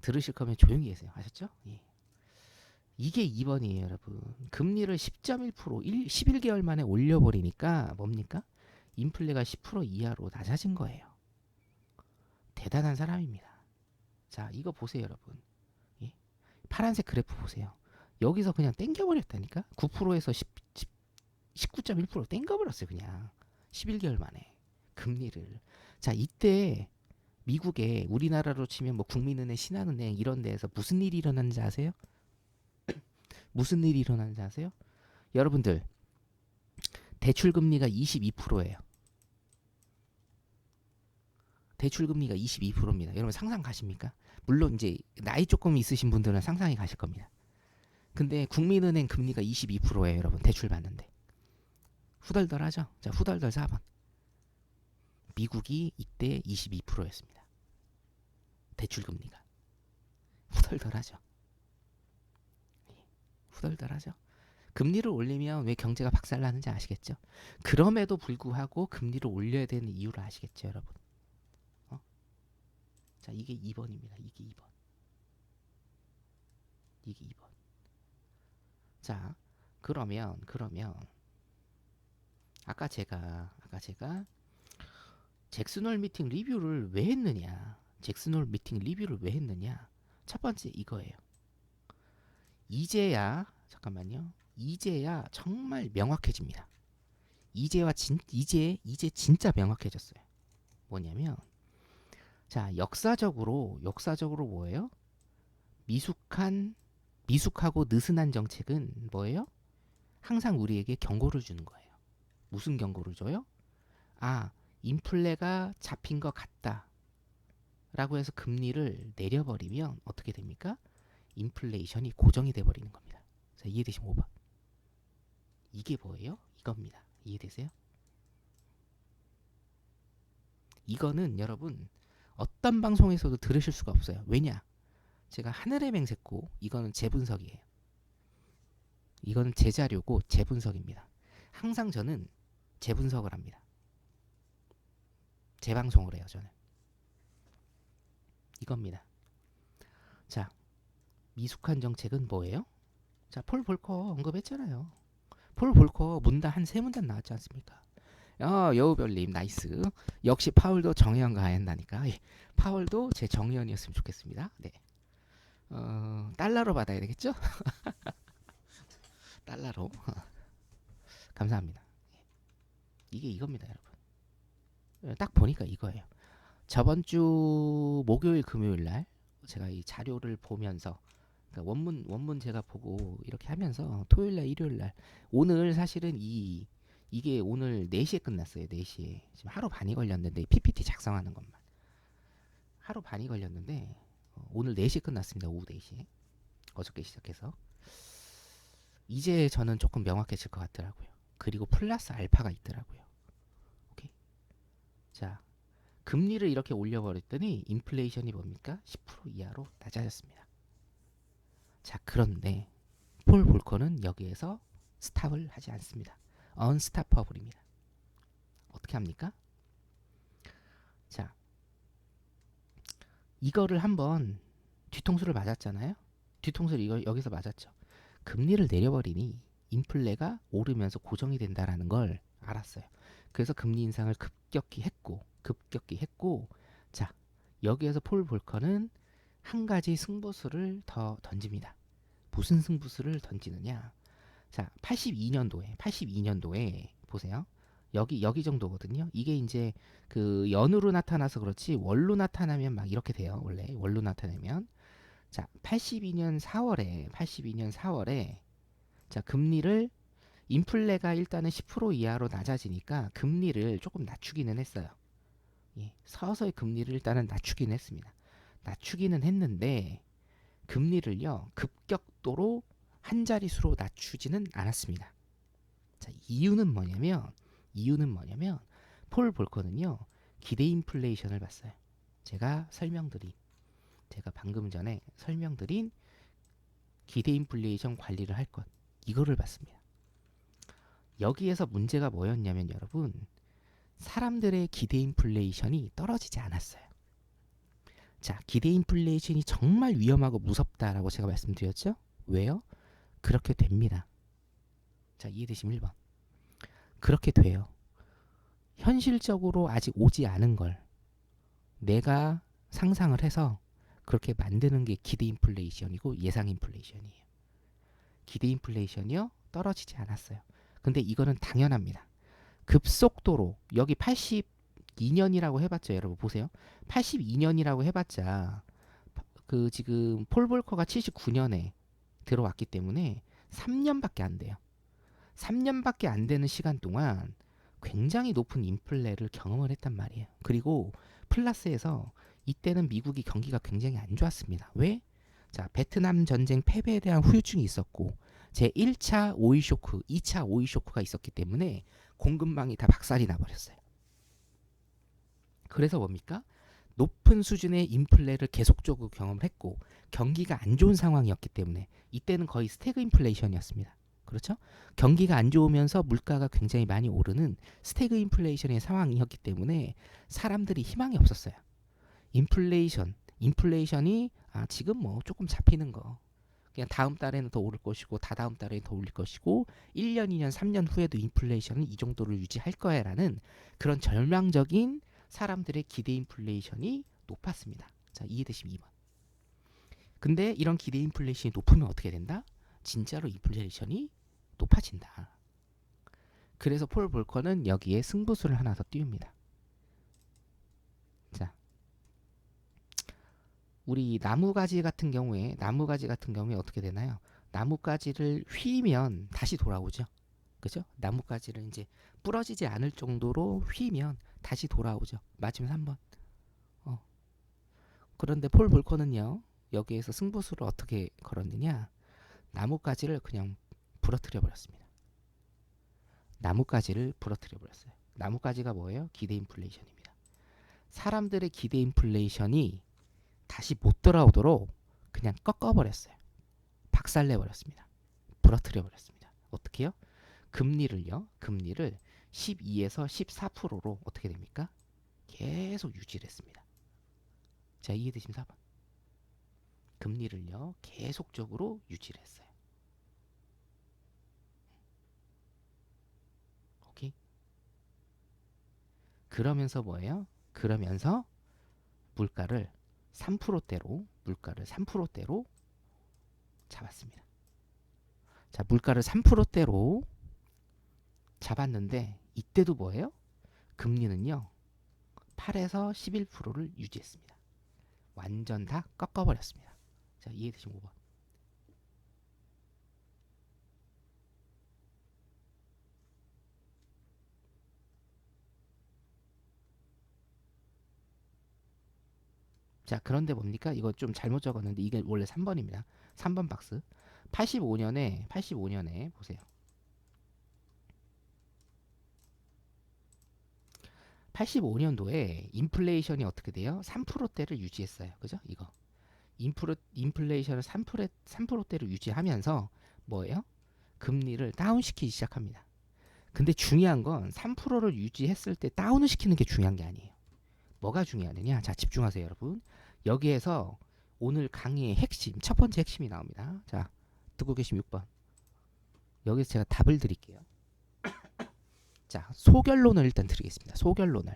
들으실 거면 조용히 계세요. 아셨죠? 예. 이게 2번이에요, 여러분. 금리를 10.1% 11개월 만에 올려버리니까 뭡니까? 인플레가 10% 이하로 낮아진 거예요. 대단한 사람입니다. 자, 이거 보세요, 여러분. 예? 파란색 그래프 보세요. 여기서 그냥 땡겨버렸다니까? 9%에서 19.1% 땡겨버렸어요, 그냥. 11개월 만에. 금리를. 자, 이때 미국에 우리나라로 치면 뭐 국민은행, 신한은행 이런 데에서 무슨 일이 일어났는지 아세요? 무슨 일이 일어났는지 아세요? 여러분들, 대출금리가 22%예요. 대출금리가 22%입니다. 여러분 상상 가십니까? 물론 이제 나이 조금 있으신 분들은 상상이 가실 겁니다. 근데 국민은행 금리가 22%예요, 여러분. 대출 받는데. 후덜덜하죠? 자, 후덜덜 4번. 미국이 이때 22%였습니다. 대출금리가. 후덜덜하죠? 후덜덜하죠? 금리를 올리면 왜 경제가 박살나는지 아시겠죠? 그럼에도 불구하고 금리를 올려야 되는 이유를 아시겠죠, 여러분? 자, 이게 2번입니다. 이게 2번. 이게 2번. 자, 그러면 아까 제가 잭슨홀 미팅 리뷰를 왜 했느냐? 잭슨홀 미팅 리뷰를 왜 했느냐? 첫 번째 이거예요. 이제야 이제야 정말 명확해집니다. 이제 진짜 명확해졌어요. 뭐냐면 자, 역사적으로 뭐예요? 미숙하고 느슨한 정책은 뭐예요? 항상 우리에게 경고를 주는 거예요. 무슨 경고를 줘요? 아, 인플레가 잡힌 것 같다. 라고 해서 금리를 내려버리면 어떻게 됩니까? 인플레이션이 고정이 돼버리는 겁니다. 자, 이해되시면 5번. 이게 뭐예요? 이겁니다. 이해되세요? 이거는 여러분 어떤 방송에서도 들으실 수가 없어요. 왜냐? 제가 하늘의 맹세코 이거는 제 분석이에요. 이거는 제 자료고 제 분석입니다. 항상 저는 제 분석을 합니다. 제 방송을 해요. 저는. 이겁니다. 자, 미숙한 정책은 뭐예요? 자, 폴 볼커 언급했잖아요. 폴 볼커 문단 한 3문단 나왔지 않습니까? 여우별님 나이스. 역시 파울도 정의연과 한다니까. 파울도 제 정의연이었으면 좋겠습니다. 네. 달러로 받아야 되겠죠? 달러로. 감사합니다. 이게 이겁니다, 여러분. 딱 보니까 이거예요. 저번 주 목요일 금요일 날 제가 이 자료를 보면서 그러니까 원문 제가 보고 이렇게 하면서 토요일 날 일요일 날 오늘 사실은 이게 오늘 4시에 끝났어요. 4시에. 지금 하루 반이 걸렸는데 PPT 작성하는 것만. 하루 반이 걸렸는데 오늘 4시에 끝났습니다. 오후 4시에. 어저께 시작해서. 이제 저는 조금 명확해질 것 같더라고요. 그리고 플러스 알파가 있더라고요. 오케이. 자, 금리를 이렇게 올려버렸더니 인플레이션이 뭡니까? 10% 이하로 낮아졌습니다. 자, 그런데 폴 볼커는 여기에서 스탑을 하지 않습니다. 언스탑퍼블입니다. 어떻게 합니까? 자, 이거를 한번 뒤통수를 맞았잖아요. 뒤통수를 이거 여기서 맞았죠. 금리를 내려버리니 인플레가 오르면서 고정이 된다라는 걸 알았어요. 그래서 금리 인상을 급격히 했고 자, 여기에서 폴 볼커는 한 가지 승부수를 더 던집니다. 무슨 승부수를 던지느냐? 자, 82년도에 보세요. 여기 정도거든요. 이게 이제 그 연으로 나타나서 그렇지 월로 나타나면 막 이렇게 돼요. 원래 월로 나타내면. 자, 82년 4월에 자, 금리를 인플레가 일단은 10% 이하로 낮아지니까 금리를 조금 낮추기는 했어요. 예, 서서히 금리를 일단은 낮추기는 했습니다. 낮추기는 했는데 금리를요 급격도로 한 자릿수로 낮추지는 않았습니다. 자, 이유는 뭐냐면 폴 볼커는요 기대 인플레이션을 봤어요. 제가 방금 전에 설명드린 기대 인플레이션 관리를 할 것 이거를 봤습니다. 여기에서 문제가 뭐였냐면 여러분 사람들의 기대 인플레이션이 떨어지지 않았어요. 자, 기대 인플레이션이 정말 위험하고 무섭다라고 제가 말씀드렸죠? 왜요? 그렇게 됩니다. 자, 이해되시면 1번. 그렇게 돼요. 현실적으로 아직 오지 않은 걸 내가 상상을 해서 그렇게 만드는 게 기대 인플레이션이고 예상 인플레이션이에요. 기대 인플레이션이요? 떨어지지 않았어요. 근데 이거는 당연합니다. 급속도로 여기 82년이라고 해봤자 여러분 보세요. 82년이라고 해봤자 그 지금 폴 볼커가 79년에 들어왔기 때문에 3년밖에 안 돼요. 3년밖에 안 되는 시간 동안 굉장히 높은 인플레를 경험을 했단 말이에요. 그리고 플러스에서 이때는 미국이 경기가 굉장히 안 좋았습니다. 왜? 자, 베트남 전쟁 패배에 대한 후유증이 있었고 제1차 오일 쇼크, 2차 오일 쇼크가 있었기 때문에 공급망이 다 박살이 나버렸어요. 그래서 뭡니까? 높은 수준의 인플레를 계속적으로 경험을 했고 경기가 안 좋은 상황이었기 때문에 이때는 거의 스태그 인플레이션이었습니다. 그렇죠? 경기가 안 좋으면서 물가가 굉장히 많이 오르는 스태그 인플레이션의 상황이었기 때문에 사람들이 희망이 없었어요. 인플레이션이 지금 뭐 조금 잡히는 거 그냥 다음 달에는 더 오를 것이고 다다음 달에는 더 올릴 것이고 1년, 2년, 3년 후에도 인플레이션은 이 정도를 유지할 거야라는 그런 절망적인 사람들의 기대 인플레이션이 높았습니다. 자, 이해되시면 2번. 근데 이런 기대 인플레이션이 높으면 어떻게 된다? 진짜로 인플레이션이 높아진다. 그래서 폴 볼커는 여기에 승부수를 하나 더 띄웁니다. 자, 우리 나무가지 같은 경우에 어떻게 되나요? 나뭇가지를 휘면 다시 돌아오죠. 그죠? 나뭇가지를 이제 부러지지 않을 정도로 휘면 다시 돌아오죠. 맞으면 3번. 그런데 폴 볼커는요. 여기에서 승부수를 어떻게 걸었느냐? 나뭇가지를 그냥 부러뜨려 버렸습니다. 나뭇가지를 부러뜨려 버렸어요. 나뭇가지가 뭐예요? 기대 인플레이션입니다. 사람들의 기대 인플레이션이 다시 못 돌아오도록 그냥 꺾어버렸어요. 박살내 버렸습니다. 부러뜨려 버렸습니다. 어떻게요? 금리를 12에서 14%로 어떻게 됩니까? 계속 유지를 했습니다. 자, 이해되시면 4번. 금리를요, 계속적으로 유지를 했어요. 오케이? 그러면서 뭐예요? 그러면서 물가를 3%대로 잡았습니다. 자, 물가를 3%대로 잡았는데 이때도 뭐예요? 금리는요 8에서 11%를 유지했습니다. 완전 다 꺾어버렸습니다. 자, 이해되시면 5번. 자, 그런데 뭡니까? 이거 좀 잘못 적었는데 이게 원래 3번입니다. 3번 박스. 85년에 보세요. 85년도에 인플레이션이 어떻게 돼요? 3%대를 유지했어요. 그죠? 이거. 인플레이션을 3%대로 유지하면서 뭐예요? 금리를 다운시키기 시작합니다. 근데 중요한 건 3%를 유지했을 때 다운을 시키는 게 중요한 게 아니에요. 뭐가 중요하느냐? 자, 집중하세요, 여러분. 여기에서 오늘 강의의 핵심, 첫 번째 핵심이 나옵니다. 자, 듣고 계시면 6번. 여기서 제가 답을 드릴게요. 자, 소결론을 일단 드리겠습니다. 소결론을.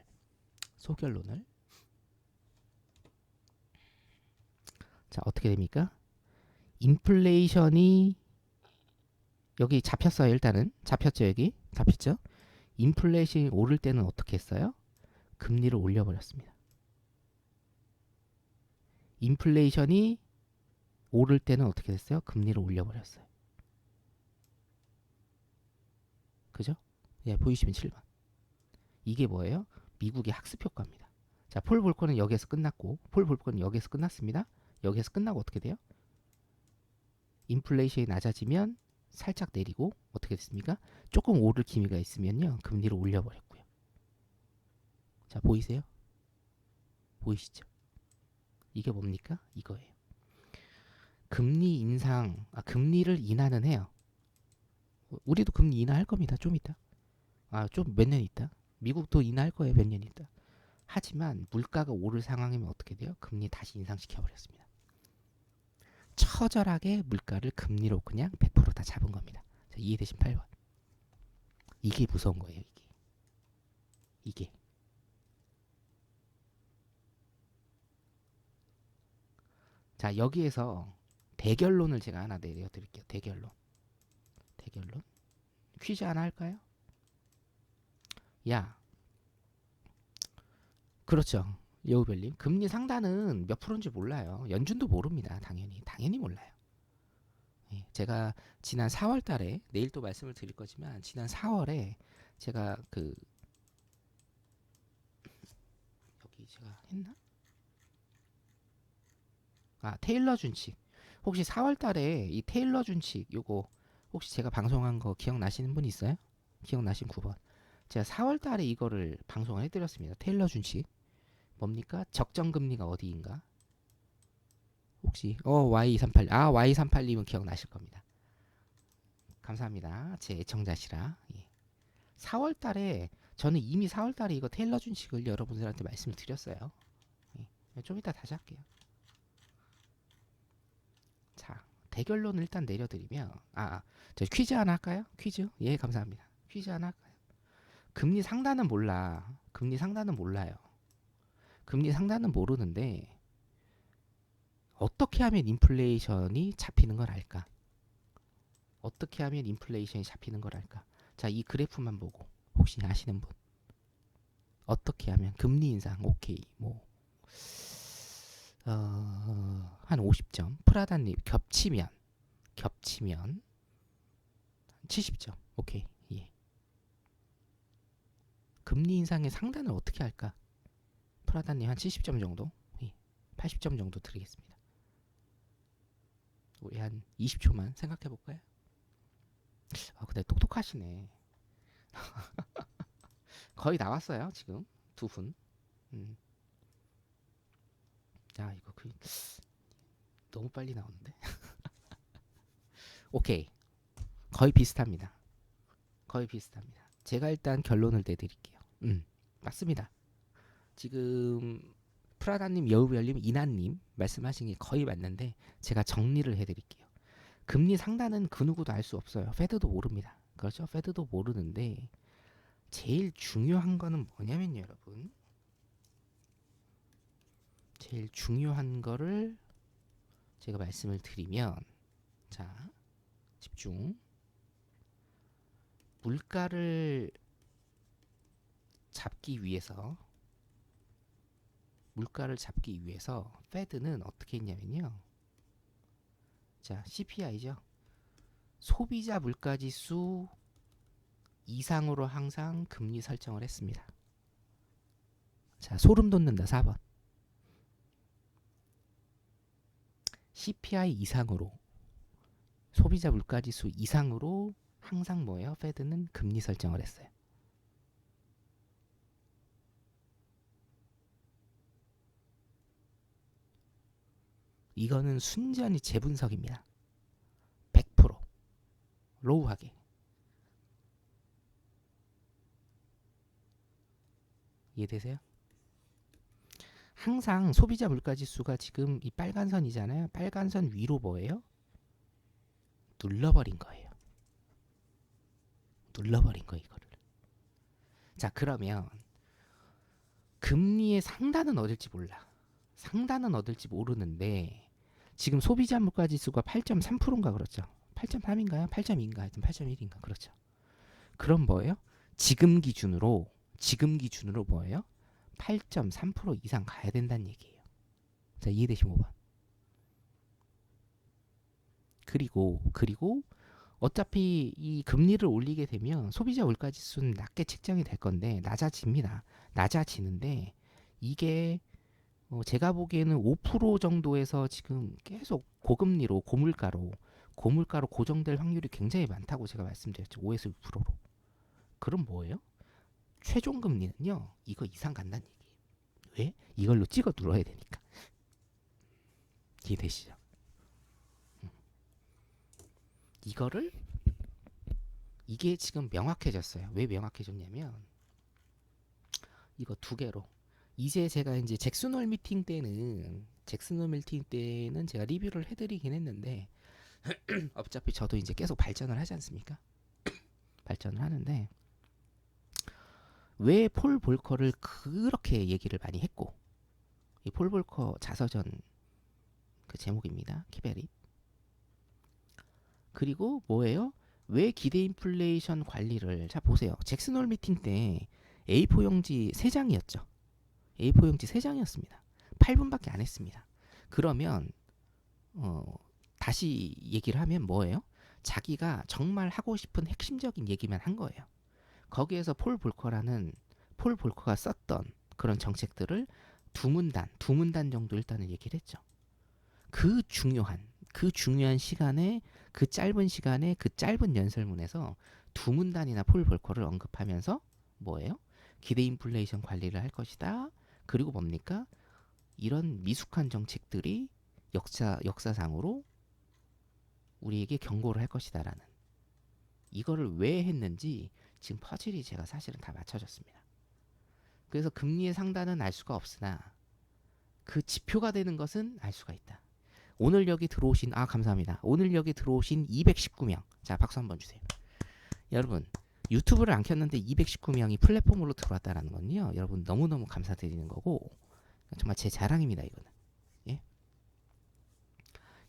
자, 어떻게 됩니까? 인플레이션이 여기 잡혔어요. 일단은 잡혔죠. 여기 잡혔죠. 인플레이션이 오를 때는 어떻게 했어요? 금리를 올려버렸습니다. 인플레이션이 오를 때는 어떻게 됐어요? 금리를 올려버렸어요. 그죠? 예, 보이시면 7번. 이게 뭐예요? 미국의 학습 효과입니다. 자, 폴 볼커는 여기에서 끝났고, 폴 볼커는 여기에서 끝났습니다. 여기에서 끝나고 어떻게 돼요? 인플레이션이 낮아지면 살짝 내리고 어떻게 됐습니까? 조금 오를 기미가 있으면요, 금리를 올려버렸고요. 자, 보이세요? 보이시죠? 이게 뭡니까? 이거예요. 금리를 인하는 해요. 우리도 금리 인하할 겁니다. 좀 이따. 좀 몇 년 있다. 미국도 인하할 거예요. 몇 년 있다. 하지만 물가가 오를 상황이면 어떻게 돼요? 금리 다시 인상시켜 버렸습니다. 처절하게 물가를 금리로 그냥 100% 다 잡은 겁니다. 자, 이해되신 8번. 이게 무서운 거예요. 이게. 자, 여기에서 대결론을 제가 하나 내려드릴게요. 대결론. 퀴즈 하나 할까요? 야, 그렇죠. 여우별님. 금리 상단은 몇 프로인지 몰라요. 연준도 모릅니다. 당연히 몰라요. 예, 제가 지난 4월 달에, 내일 또 말씀을 드릴 거지만, 지난 4월에 제가 여기 제가 했나? 테일러 준칙. 혹시 4월 달에 이 테일러 준칙, 요거, 혹시 제가 방송한 거 기억나시는 분 있어요? 기억나신 9번. 제가 4월 달에 이거를 방송을 해드렸습니다. 테일러 준칙. 뭡니까? 적정금리가 어디인가? 혹시 Y238 Y382면 기억나실 겁니다. 감사합니다. 제 애청자시라. 예. 4월 달에 저는 이미 4월 달에 이거 테일러 준식을 여러분들한테 말씀을 드렸어요. 예. 좀 이따 다시 할게요. 자, 대결론을 일단 내려드리면 저 퀴즈 하나 할까요? 퀴즈? 예, 감사합니다. 퀴즈 하나 할까요? 금리 상단은 몰라요. 금리 상단은 모르는데 어떻게 하면 인플레이션이 잡히는 걸 알까? 어떻게 하면 인플레이션이 잡히는 걸 알까? 자, 이 그래프만 보고 혹시 아시는 분? 어떻게 하면 금리 인상 오케이 한 50점. 프라다님 겹치면 70점. 오케이. 예. 금리 인상의 상단을 어떻게 할까? 프라다님 한 70점 정도? 예. 80점 정도 드리겠습니다. 우리 한 20초만 생각해 볼까요? 근데 똑똑하시네. 거의 나왔어요, 지금. 두 분. 음. 야, 이거 너무 빨리 나오는데. 오케이. 거의 비슷합니다. 거의 비슷합니다. 제가 일단 결론을 내드릴게요. 맞습니다. 지금 프라다님, 여우별님, 이나님 말씀하신 게 거의 맞는데 제가 정리를 해드릴게요. 금리 상단은 그 누구도 알 수 없어요. 페드도 모릅니다. 그렇죠? 페드도 모르는데 제일 중요한 거는 뭐냐면요, 여러분. 제일 중요한 거를 제가 말씀을 드리면, 자, 집중. 물가를 잡기 위해서 페드는 어떻게 했냐면요. 자, CPI죠. 소비자 물가지수 이상으로 항상 금리 설정을 했습니다. 자, 소름 돋는다. 4번. CPI 이상으로, 소비자 물가지수 이상으로 항상 뭐예요? 페드는 금리 설정을 했어요. 이거는 순전히 재분석입니다. 100% 로우하게. 이해되세요? 항상 소비자 물가지수가 지금 이 빨간 선이잖아요. 빨간 선 위로 뭐예요? 눌러버린 거예요. 눌러버린 거 이거를. 자, 그러면 금리의 상단은 어딜지 몰라. 상단은 어딜지 모르는데 지금 소비자 물가지수가 8.3%인가 그렇죠. 8.3인가요? 8.2인가? 하여튼 8.1인가 그렇죠. 그럼 뭐예요? 지금 기준으로 뭐예요? 8.3% 이상 가야 된다는 얘기예요. 자, 이해되신 5번. 그리고 어차피 이 금리를 올리게 되면 소비자 물가지수는 낮게 책정이 될 건데 낮아집니다. 낮아지는데 이게 제가 보기에는 5% 정도에서 지금 계속 고금리로 고물가로 고정될 확률이 굉장히 많다고 제가 말씀드렸죠. 5에서 6%로. 그럼 뭐예요? 최종 금리는요. 이거 이상 간다는 얘기예요. 왜? 이걸로 찍어 눌러야 되니까. 이해되시죠? 이게 지금 명확해졌어요. 왜 명확해졌냐면 이거 두 개로 이제 제가 이제 잭슨홀 미팅 때는 제가 리뷰를 해드리긴 했는데 어차피 저도 이제 계속 발전을 하지 않습니까? 발전을 하는데 왜 폴 볼커를 그렇게 얘기를 많이 했고 이 폴 볼커 자서전 그 제목입니다. 키베릿. 그리고 뭐예요? 왜 기대 인플레이션 관리를 자 보세요. 잭슨홀 미팅 때 A4 용지 3장이었죠. A4 용지 3장이었습니다. 8분밖에 안 했습니다. 그러면 다시 얘기를 하면 뭐예요? 자기가 정말 하고 싶은 핵심적인 얘기만 한 거예요. 거기에서 폴 볼커가 썼던 그런 정책들을 두 문단 정도 일단은 얘기를 했죠. 그 중요한 시간에 그 짧은 연설문에서 두 문단이나 폴 볼커를 언급하면서 뭐예요? 기대 인플레이션 관리를 할 것이다. 그리고 뭡니까? 이런 미숙한 정책들이 역사상으로 우리에게 경고를 할 것이다라는 이거를 왜 했는지 지금 퍼즐이 제가 사실은 다 맞춰졌습니다. 그래서 금리의 상단은 알 수가 없으나 그 지표가 되는 것은 알 수가 있다. 오늘 여기 들어오신 감사합니다. 오늘 여기 들어오신 219명. 자, 박수 한번 주세요. 여러분 유튜브를 안 켰는데 219명이 플랫폼으로 들어왔다는 건요. 여러분 너무너무 감사드리는 거고 정말 제 자랑입니다. 이거는. 예?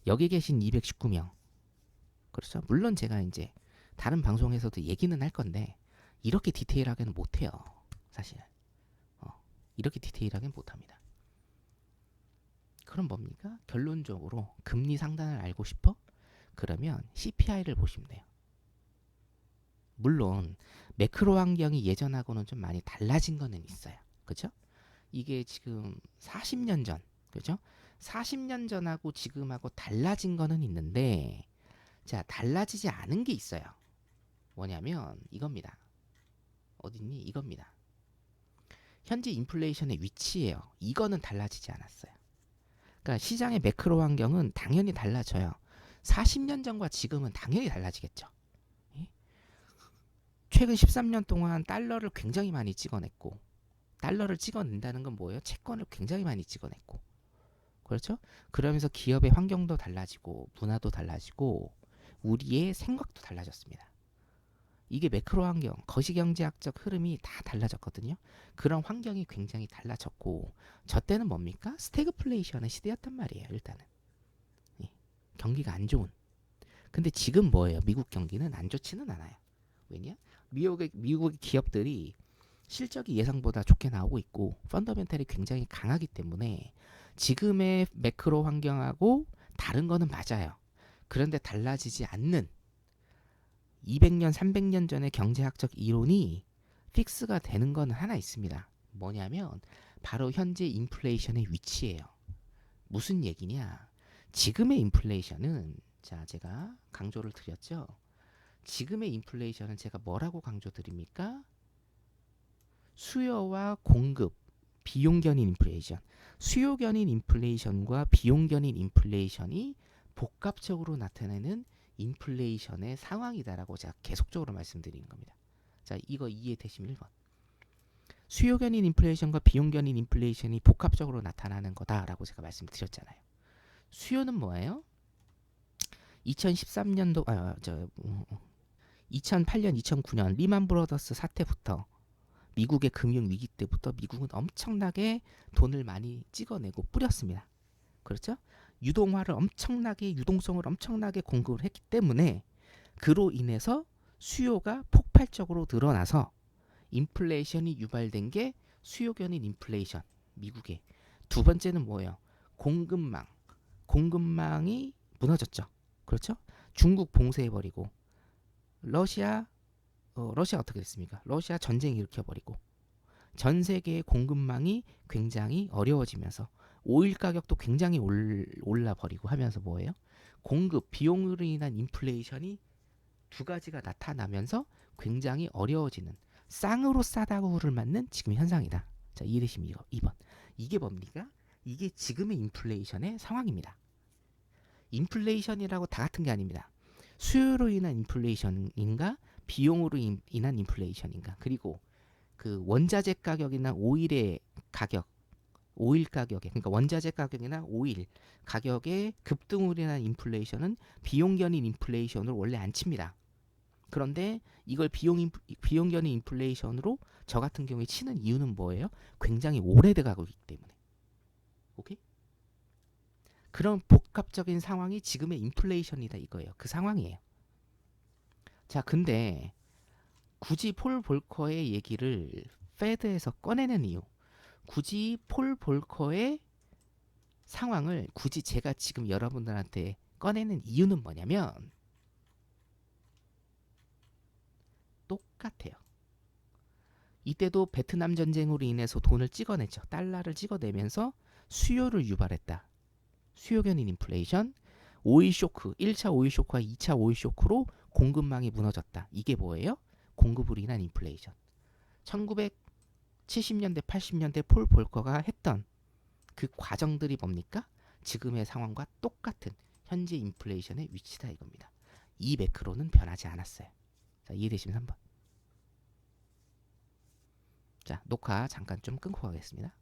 여기 계신 219명 그렇죠? 물론 제가 이제 다른 방송에서도 얘기는 할 건데 이렇게 디테일하게는 못해요. 사실 이렇게 디테일하게는 못합니다. 그럼 뭡니까? 결론적으로 금리 상단을 알고 싶어? 그러면 CPI를 보시면 돼요. 물론 매크로 환경이 예전하고는 좀 많이 달라진 거는 있어요. 그렇죠? 이게 지금 40년 전, 그렇죠? 40년 전하고 지금하고 달라진 거는 있는데, 자, 달라지지 않은 게 있어요. 뭐냐면 이겁니다. 어딨니? 이겁니다. 현재 인플레이션의 위치예요. 이거는 달라지지 않았어요. 그러니까 시장의 매크로 환경은 당연히 달라져요. 40년 전과 지금은 당연히 달라지겠죠. 최근 13년 동안 달러를 굉장히 많이 찍어냈고, 달러를 찍어낸다는 건 뭐예요? 채권을 굉장히 많이 찍어냈고, 그렇죠? 그러면서 기업의 환경도 달라지고 문화도 달라지고 우리의 생각도 달라졌습니다. 이게 매크로 환경, 거시경제학적 흐름이 다 달라졌거든요. 그런 환경이 굉장히 달라졌고 저 때는 뭡니까? 스태그플레이션의 시대였단 말이에요. 일단은 경기가 안 좋은. 근데 지금 뭐예요? 미국 경기는 안 좋지는 않아요. 왜냐? 미국의 기업들이 실적이 예상보다 좋게 나오고 있고 펀더멘탈이 굉장히 강하기 때문에 지금의 매크로 환경하고 다른 거는 맞아요. 그런데 달라지지 않는 200년, 300년 전의 경제학적 이론이 픽스가 되는 건 하나 있습니다. 뭐냐면 바로 현재 인플레이션의 위치예요. 무슨 얘기냐? 지금의 인플레이션은 자, 제가 강조를 드렸죠. 지금의 인플레이션은 제가 뭐라고 강조드립니까? 수요와 공급, 비용 견인 인플레이션, 수요 견인 인플레이션과 비용 견인 인플레이션이 복합적으로 나타내는 인플레이션의 상황이다라고 제가 계속적으로 말씀드리는 겁니다. 자, 이거 이해되시면 1번. 수요 견인 인플레이션과 비용 견인 인플레이션이 복합적으로 나타나는 거다라고 제가 말씀드렸잖아요. 수요는 뭐예요? 2013년도 2008년, 2009년 리만 브라더스 사태부터 미국의 금융 위기 때부터 미국은 엄청나게 돈을 많이 찍어내고 뿌렸습니다. 그렇죠? 유동성을 엄청나게 공급을 했기 때문에 그로 인해서 수요가 폭발적으로 늘어나서 인플레이션이 유발된 게 수요 견인 인플레이션. 미국의 두 번째는 뭐예요? 공급망이 무너졌죠. 그렇죠? 중국 봉쇄해버리고 러시아 어떻게 됐습니까? 러시아 전쟁 일으켜버리고 전 세계의 공급망이 굉장히 어려워지면서 오일 가격도 굉장히 올라버리고 하면서 뭐예요? 공급, 비용으로 인한 인플레이션이 두 가지가 나타나면서 굉장히 어려워지는 쌍으로 싸다구를 맞는 지금 현상이다. 자, 이해되시면 2번. 이게 뭡니까? 이게 지금의 인플레이션의 상황입니다. 인플레이션이라고 다 같은 게 아닙니다. 수요로 인한 인플레이션인가 비용으로 인한 인플레이션인가 그리고 그 원자재 가격이나 오일 가격에 그러니까 원자재 가격이나 오일 가격의 급등으로 인한 인플레이션은 비용 견인 인플레이션으로 원래 안 칩니다. 그런데 이걸 비용 견인 인플레이션으로 저 같은 경우에 치는 이유는 뭐예요? 굉장히 오래돼 가고 있기 때문에. 오케이? 그런 복합적인 상황이 지금의 인플레이션이다 이거예요. 그 상황이에요. 자, 근데 굳이 폴 볼커의 얘기를 페드에서 꺼내는 이유, 굳이 폴 볼커의 상황을 굳이 제가 지금 여러분들한테 꺼내는 이유는 뭐냐면 똑같아요. 이때도 베트남 전쟁으로 인해서 돈을 찍어냈죠. 달러를 찍어내면서 수요를 유발했다. 수요 견인 인플레이션, 오일 쇼크, 1차 오일 쇼크와 2차 오일 쇼크로 공급망이 무너졌다. 이게 뭐예요? 공급으로 인한 인플레이션. 1970년대, 80년대 폴 볼커가 했던 그 과정들이 뭡니까? 지금의 상황과 똑같은 현재 인플레이션의 위치다 이겁니다. 이 매크로는 변하지 않았어요. 자, 이해되시면 3번. 자, 녹화 잠깐 좀 끊고 가겠습니다.